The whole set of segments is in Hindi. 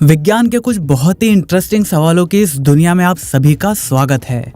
विज्ञान के कुछ बहुत ही इंटरेस्टिंग सवालों की इस दुनिया में आप सभी का स्वागत है।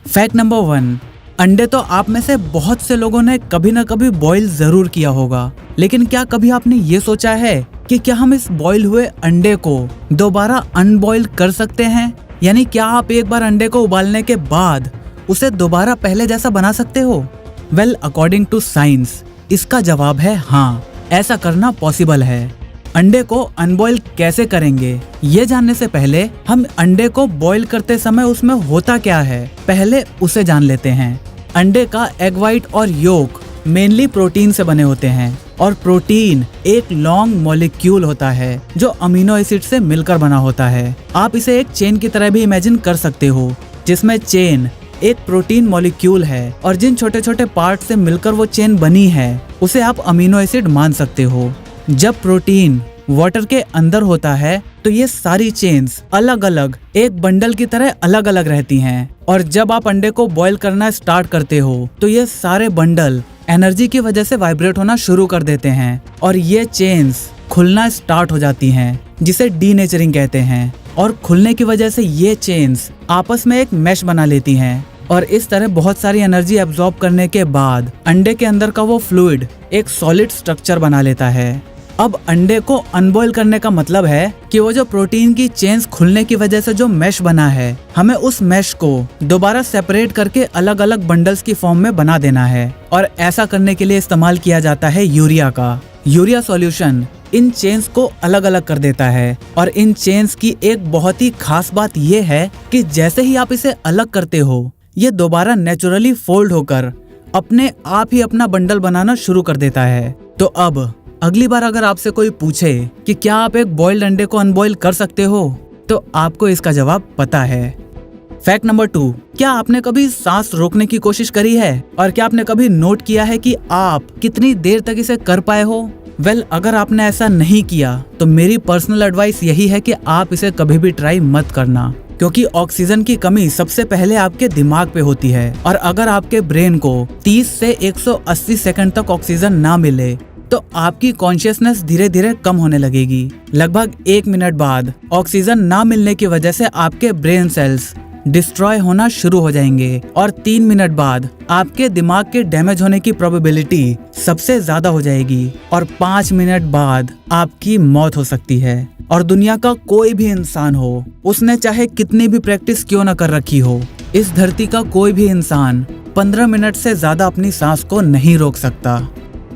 फैक्ट नंबर 1, अंडे तो आप में से बहुत से लोगों ने कभी ना कभी बॉईल जरूर किया होगा, लेकिन क्या कभी आपने ये सोचा है कि क्या हम इस बॉईल हुए अंडे को दोबारा अनबॉईल कर सकते हैं? यानी क्या आप एक बार अंडे को उबालने के बाद उसे दोबारा पहले जैसा बना सकते हो? वेल, अकॉर्डिंग टू साइंस इसका जवाब है हाँ, ऐसा करना पॉसिबल है। अंडे को अनबॉईल कैसे करेंगे, ये जानने से पहले हम अंडे को बॉईल करते समय उसमें होता क्या है, पहले उसे जान लेते हैं। अंडे का एग व्हाइट और योक मेनली प्रोटीन से बने होते हैं और प्रोटीन एक लॉन्ग मॉलिक्यूल होता है जो अमीनो एसिड से मिलकर बना होता है। आप इसे एक चेन की तरह भी इमेजिन कर सकते हो, जिसमें चेन एक प्रोटीन मॉलिक्यूल है और जिन छोटे छोटे पार्ट से मिलकर वो चेन बनी है उसे आप अमीनो एसिड मान सकते हो। जब प्रोटीन वाटर के अंदर होता है तो ये सारी चेन्स अलग अलग एक बंडल की तरह अलग अलग रहती हैं, और जब आप अंडे को बॉईल करना स्टार्ट करते हो तो ये सारे बंडल एनर्जी की वजह से वाइब्रेट होना शुरू कर देते हैं और ये चेन्स खुलना स्टार्ट हो जाती हैं, जिसे डीनेचरिंग कहते हैं। और खुलने की वजह से ये चेन्स आपस में एक मैश बना लेती हैं और इस तरह बहुत सारी एनर्जी एब्जॉर्ब करने के बाद अंडे के अंदर का वो फ्लूइड एक सॉलिड स्ट्रक्चर बना लेता है। अब अंडे को अनबॉईल करने का मतलब है कि वो जो प्रोटीन की चेन्स खुलने की वजह से जो मैश बना है, हमें उस मैश को दोबारा सेपरेट करके अलग अलग बंडल्स की फॉर्म में बना देना है। और ऐसा करने के लिए इस्तेमाल किया जाता है यूरिया का। यूरिया सॉल्यूशन इन चेन्स को अलग अलग कर देता है और इन चेन्स की एक बहुत ही खास बात ये है कि जैसे ही आप इसे अलग करते हो, ये दोबारा नेचुरली फोल्ड होकर अपने आप ही अपना बंडल बनाना शुरू कर देता है। तो अब अगली बार अगर आपसे कोई पूछे कि क्या आप एक बॉइल्ड अंडे को अनबॉईल कर सकते हो, तो आपको इसका जवाब पता है। फैक्ट नंबर 2, क्या आपने कभी सांस रोकने की कोशिश करी है और क्या आपने कभी नोट किया है कि आप कितनी देर तक इसे कर पाए हो? वेल, अगर आपने ऐसा नहीं किया तो मेरी पर्सनल एडवाइस यही है कि आप इसे कभी भी ट्राई मत करना, क्योंकि ऑक्सीजन की कमी सबसे पहले आपके दिमाग पे होती है और अगर आपके ब्रेन को 30 से 180 सेकंड तक ऑक्सीजन ना मिले तो आपकी कॉन्शियसनेस धीरे धीरे कम होने लगेगी। लगभग 1 मिनट बाद ऑक्सीजन ना मिलने की वजह से आपके ब्रेन सेल्स डिस्ट्रॉय होना शुरू हो जाएंगे और 3 मिनट बाद आपके दिमाग के डैमेज होने की प्रोबेबिलिटी सबसे ज्यादा हो जाएगी और 5 मिनट बाद आपकी मौत हो सकती है। और दुनिया का कोई भी इंसान हो, उसने चाहे कितनी भी प्रैक्टिस क्यों न कर रखी हो, इस धरती का कोई भी इंसान 15 मिनट से ज्यादा अपनी सांस को नहीं रोक सकता।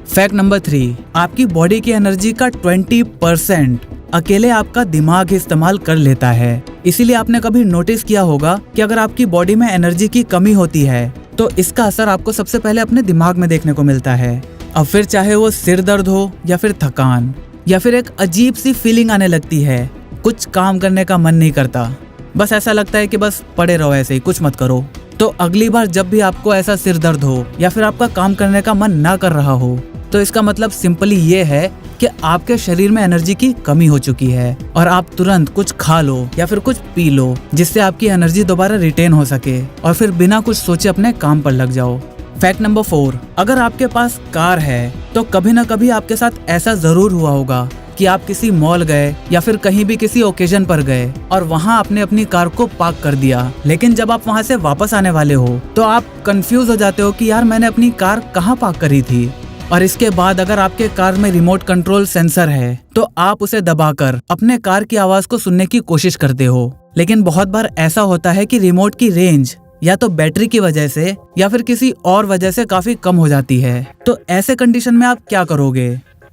फैक्ट नंबर 3, आपकी बॉडी की एनर्जी का 20% अकेले आपका दिमाग इस्तेमाल कर लेता है। इसीलिए आपने कभी नोटिस किया होगा कि अगर आपकी बॉडी में एनर्जी की कमी होती है तो इसका असर आपको सबसे पहले अपने दिमाग में देखने को मिलता है। अब फिर चाहे वो सिर दर्द हो या फिर थकान या फिर एक अजीब सी फीलिंग आने लगती है, कुछ काम करने का मन नहीं करता, बस ऐसा लगता है कि बस पड़े रहो ऐसे ही, कुछ मत करो। तो अगली बार जब भी आपको ऐसा सिर दर्द हो या फिर आपका काम करने का मन ना कर रहा हो, तो इसका मतलब सिंपली ये है कि आपके शरीर में एनर्जी की कमी हो चुकी है और आप तुरंत कुछ खा लो या फिर कुछ पी लो, जिससे आपकी एनर्जी दोबारा रिटेन हो सके और फिर बिना कुछ सोचे अपने काम पर लग जाओ। फैक्ट नंबर 4, अगर आपके पास कार है तो कभी ना कभी आपके साथ ऐसा जरूर हुआ होगा कि आप किसी मॉल गए या फिर कहीं भी किसी ओकेजन पर गए और वहाँ आपने अपनी कार को पार्क कर दिया, लेकिन जब आप वहाँ से वापस आने वाले हो तो आप कंफ्यूज हो जाते हो कि यार मैंने अपनी कार कहाँ पार्क करी थी। और इसके बाद अगर आपके कार में रिमोट कंट्रोल सेंसर है तो आप उसे दबाकर अपने कार की आवाज को सुनने की कोशिश करते हो, लेकिन बहुत बार ऐसा होता है कि रिमोट की रेंज या तो बैटरी की वजह से या फिर किसी और वजह से काफी कम हो जाती है। तो ऐसे कंडीशन में आप क्या करोगे?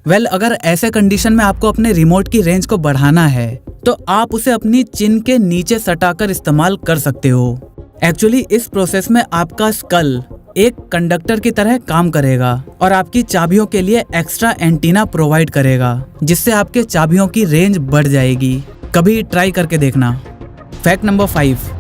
वेल, अगर ऐसे कंडीशन में आपको अपने रिमोट की रेंज को बढ़ाना है तो आप उसे अपनी चिन के नीचे सटाकर इस्तेमाल कर सकते हो। एक्चुअली इस प्रोसेस में आपका स्कल एक कंडक्टर की तरह काम करेगा और आपकी चाबियों के लिए एक्स्ट्रा एंटीना प्रोवाइड करेगा, जिससे आपके चाबियों की रेंज बढ़ जाएगी। कभी ट्राई करके देखना। फैक्ट नंबर 5,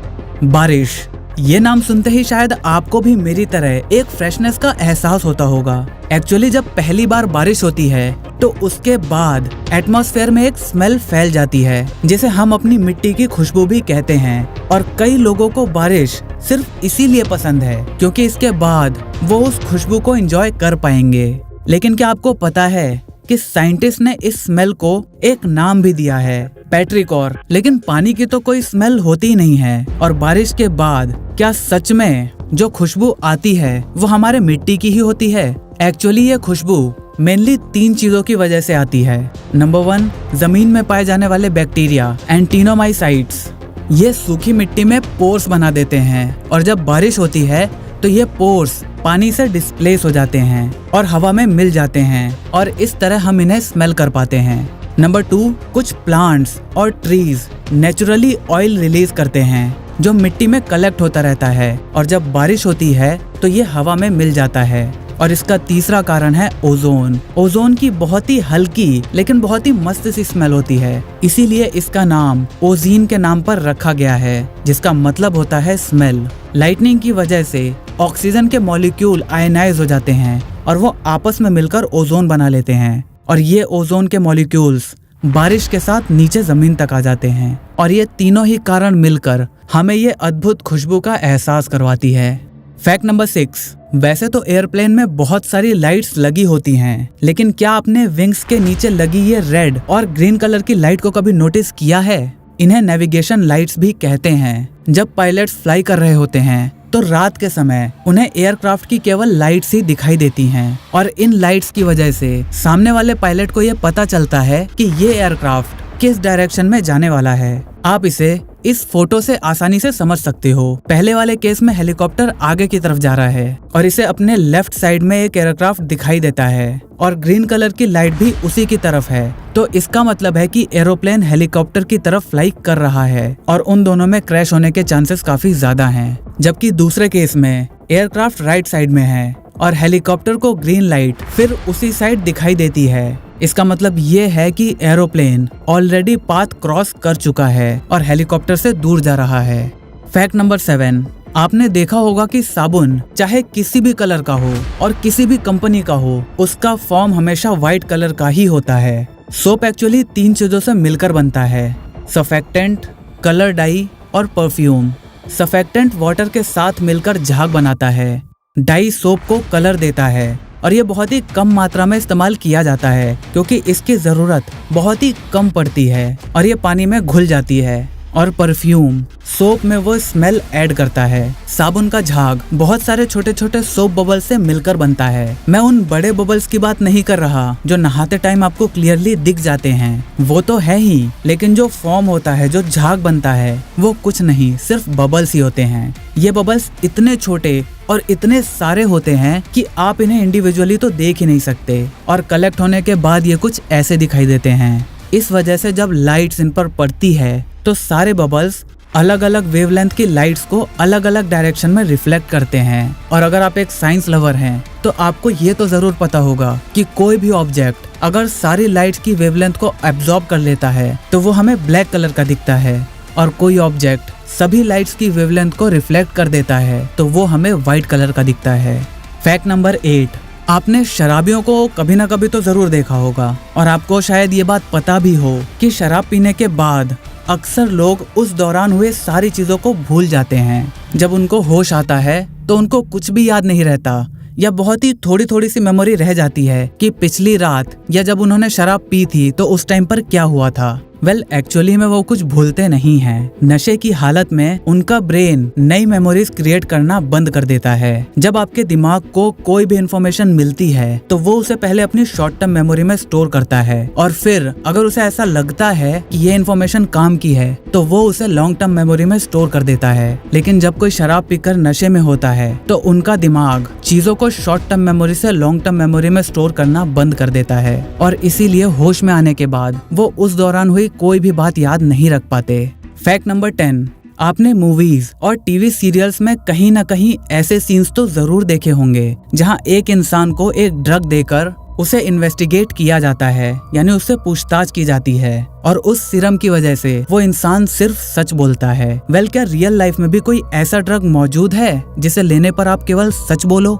बारिश। ये नाम सुनते ही शायद आपको भी मेरी तरह एक फ्रेशनेस का एहसास होता होगा। एक्चुअली जब पहली बार बारिश होती है तो उसके बाद एटमॉस्फेयर में एक स्मेल फैल जाती है, जिसे हम अपनी मिट्टी की खुशबू भी कहते हैं। और कई लोगों को बारिश सिर्फ इसीलिए पसंद है क्योंकि इसके बाद वो उस खुशबू को एंजॉय कर पाएंगे। लेकिन क्या आपको पता है कि साइंटिस्ट ने इस स्मेल को एक नाम भी दिया है, पेट्रिकॉर। लेकिन पानी की तो कोई स्मेल होती ही नहीं है। और बारिश के बाद क्या सच में जो खुशबू आती है वो हमारे मिट्टी की ही होती है? एक्चुअली ये खुशबू मेनली 3 चीजों की वजह से आती है। नंबर 1, जमीन में पाए जाने वाले बैक्टीरिया एंटीनोमाइसाइट्स। ये सूखी मिट्टी में पोर्स बना देते हैं और जब बारिश होती है तो ये पोर्स पानी से डिस्प्लेस हो जाते हैं और हवा में मिल जाते हैं और इस तरह हम इन्हें स्मेल कर पाते हैं। नंबर 2, कुछ प्लांट्स और ट्रीज नेचुरली ऑयल रिलीज करते हैं जो मिट्टी में कलेक्ट होता रहता है और जब बारिश होती है तो ये हवा में मिल जाता है। और इसका तीसरा कारण है ओजोन। ओजोन की बहुत ही हल्की लेकिन बहुत ही मस्त सी स्मेल होती है, इसीलिए इसका नाम ओजीन के नाम पर रखा गया है, जिसका मतलब होता है स्मेल। लाइटनिंग की वजह से ऑक्सीजन के मॉलिक्यूल आयनाइज हो जाते हैं और वो आपस में मिलकर ओजोन बना लेते हैं और ये ओजोन के मॉलिक्यूल्स बारिश के साथ नीचे जमीन तक आ जाते हैं और ये तीनों ही कारण मिलकर हमें ये अद्भुत खुशबू का एहसास करवाती है। फैक्ट नंबर 6, वैसे तो एयरप्लेन में बहुत सारी लाइट्स लगी होती हैं, लेकिन क्या आपने विंग्स के नीचे लगी ये रेड और ग्रीन कलर की लाइट को कभी नोटिस किया है? इन्हें नेविगेशन लाइट्स भी कहते हैं। जब पायलट्स फ्लाई कर रहे होते हैं तो रात के समय उन्हें एयरक्राफ्ट की केवल लाइट्स ही दिखाई देती हैं और इन लाइट्स की वजह से सामने वाले पायलट को ये पता चलता है कि ये एयरक्राफ्ट किस डायरेक्शन में जाने वाला है। आप इसे इस फोटो से आसानी से समझ सकते हो। पहले वाले केस में हेलीकॉप्टर आगे की तरफ जा रहा है और इसे अपने लेफ्ट साइड में एक एयरक्राफ्ट दिखाई देता है और ग्रीन कलर की लाइट भी उसी की तरफ है, तो इसका मतलब है कि एरोप्लेन हेलीकॉप्टर की तरफ फ्लाई कर रहा है और उन दोनों में क्रैश होने के चांसेस काफी ज्यादा हैं। जबकि दूसरे केस में एयरक्राफ्ट राइट साइड में है और हेलीकॉप्टर को ग्रीन लाइट फिर उसी साइड दिखाई देती है। इसका मतलब ये है कि एरोप्लेन ऑलरेडी पाथ क्रॉस कर चुका है और हेलीकॉप्टर से दूर जा रहा है। फैक्ट नंबर 7, आपने देखा होगा कि साबुन चाहे किसी भी कलर का हो और किसी भी कंपनी का हो, उसका फॉर्म हमेशा व्हाइट कलर का ही होता है। सोप एक्चुअली 3 चीजों से मिलकर बनता है, सफेक्टेंट, कलर डाई और परफ्यूम। सफेक्टेंट वाटर के साथ मिलकर झाग बनाता है, डाई सोप को कलर देता है और ये बहुत ही कम मात्रा में इस्तेमाल किया जाता है क्योंकि इसकी जरूरत बहुत ही कम पड़ती है और ये पानी में घुल जाती है। और परफ्यूम सोप में वो स्मेल ऐड करता है। साबुन का झाग बहुत सारे छोटे छोटे सोप बबल्स से मिलकर बनता है। मैं उन बड़े बबल्स की बात नहीं कर रहा जो नहाते टाइम आपको क्लियरली दिख जाते हैं, वो तो है ही, लेकिन जो फॉर्म होता है, जो झाग बनता है, वो कुछ नहीं, सिर्फ बबल्स ही होते हैं। ये बबल्स इतने छोटे और इतने सारे होते हैं कि आप इन्हें इंडिविजुअली तो देख ही नहीं सकते और कलेक्ट होने के बाद ये कुछ ऐसे दिखाई देते हैं। इस वजह से जब लाइट्स इन पर पड़ती है तो सारे बबल्स अलग अलग वेवलेंथ की लाइट्स को अलग अलग डायरेक्शन में रिफ्लेक्ट करते हैं। और अगर आप एक साइंस लवर हैं तो आपको ये तो जरूर पता होगा कि कोई भी ऑब्जेक्ट अगर सारी लाइट्स की वेवलेंथ को एब्जॉर्ब कर लेता है तो वो हमें ब्लैक कलर का दिखता है, और कोई ऑब्जेक्ट सभी लाइट्स की वेवलेंथ को रिफ्लेक्ट कर देता है तो वो हमें व्हाइट कलर का दिखता है। फैक्ट नंबर 8, आपने शराबियों को कभी ना कभी तो जरूर देखा होगा और आपको शायद ये बात पता भी हो कि शराब पीने के बाद अक्सर लोग उस दौरान हुए सारी चीजों को भूल जाते हैं। जब उनको होश आता है तो उनको कुछ भी याद नहीं रहता या बहुत ही थोड़ी थोड़ी सी मेमोरी रह जाती है कि पिछली रात या जब उन्होंने शराब पी थी तो उस टाइम पर क्या हुआ था। एक्चुअली में वो कुछ भूलते नहीं हैं। नशे की हालत में उनका ब्रेन नई मेमोरीज क्रिएट करना बंद कर देता है। जब आपके दिमाग को कोई भी इंफॉर्मेशन मिलती है तो वो उसे पहले अपनी शॉर्ट टर्म मेमोरी में स्टोर करता है और फिर अगर उसे ऐसा लगता है कि ये इन्फॉर्मेशन काम की है तो वो उसे लॉन्ग टर्म मेमोरी में स्टोर कर देता है। लेकिन जब कोई शराब पीकर नशे में होता है तो उनका दिमाग चीजों को शॉर्ट टर्म मेमोरी से लॉन्ग टर्म मेमोरी में स्टोर करना बंद कर देता है और इसीलिए होश में आने के बाद वो उस दौरान हुई कोई भी बात याद नहीं रख पाते। फैक्ट नंबर 10, आपने मूवीज और टीवी सीरियल्स में कहीं ना कहीं ऐसे सीन्स तो जरूर देखे होंगे जहां एक इंसान को एक ड्रग देकर उसे इन्वेस्टिगेट किया जाता है, यानी उससे पूछताछ की जाती है और उस सीरम की वजह से वो इंसान सिर्फ सच बोलता है। क्या रियल लाइफ में भी कोई ऐसा ड्रग मौजूद है जिसे लेने पर आप केवल सच बोलो?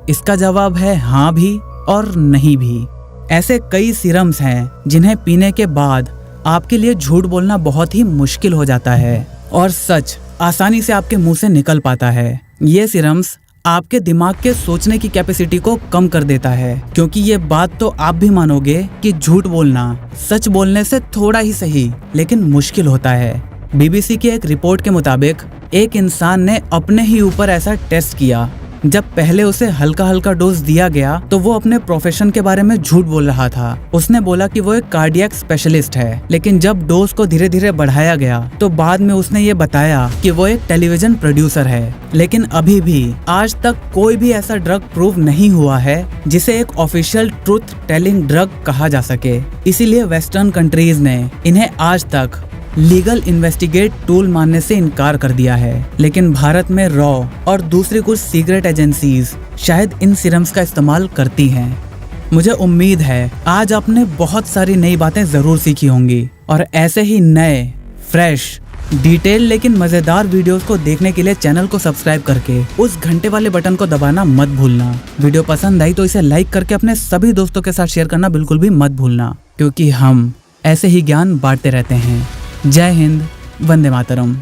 इसका जवाब है हाँ भी और नहीं भी। ऐसे कई सीरम्स हैं जिन्हें पीने के बाद आपके लिए झूठ बोलना बहुत ही मुश्किल हो जाता है और सच आसानी से आपके मुंह से निकल पाता है। ये सीरम्स आपके दिमाग के सोचने की कैपेसिटी को कम कर देता है, क्योंकि ये बात तो आप भी मानोगे कि झूठ बोलना सच बोलने से थोड़ा ही सही लेकिन मुश्किल होता है। BBC की एक रिपोर्ट के मुताबिक एक इंसान ने अपने ही ऊपर ऐसा टेस्ट किया। जब पहले उसे हल्का हल्का डोज दिया गया तो वो अपने प्रोफेशन के बारे में झूठ बोल रहा था। उसने बोला कि वो एक कार्डियक स्पेशलिस्ट है, लेकिन जब डोज को धीरे धीरे बढ़ाया गया तो बाद में उसने ये बताया कि वो एक टेलीविजन प्रोड्यूसर है। लेकिन अभी भी आज तक कोई भी ऐसा ड्रग प्रूव नहीं हुआ है जिसे एक ऑफिशियल ट्रूथ टेलिंग ड्रग कहा जा सके। इसीलिए वेस्टर्न कंट्रीज ने इन्हें आज तक लीगल इन्वेस्टिगेट टूल मानने से इनकार कर दिया है। लेकिन भारत में रॉ और दूसरी कुछ सीक्रेट एजेंसीज शायद इन सीरम्स का इस्तेमाल करती हैं। मुझे उम्मीद है आज आपने बहुत सारी नई बातें जरूर सीखी होंगी, और ऐसे ही नए फ्रेश डिटेल लेकिन मजेदार वीडियोस को देखने के लिए चैनल को सब्सक्राइब करके उस घंटे वाले बटन को दबाना मत भूलना। वीडियो पसंद आई तो इसे लाइक करके अपने सभी दोस्तों के साथ शेयर करना बिल्कुल भी मत भूलना, क्योंकि हम ऐसे ही ज्ञान बांटते रहते हैं। जय हिंद, वंदे मातरम।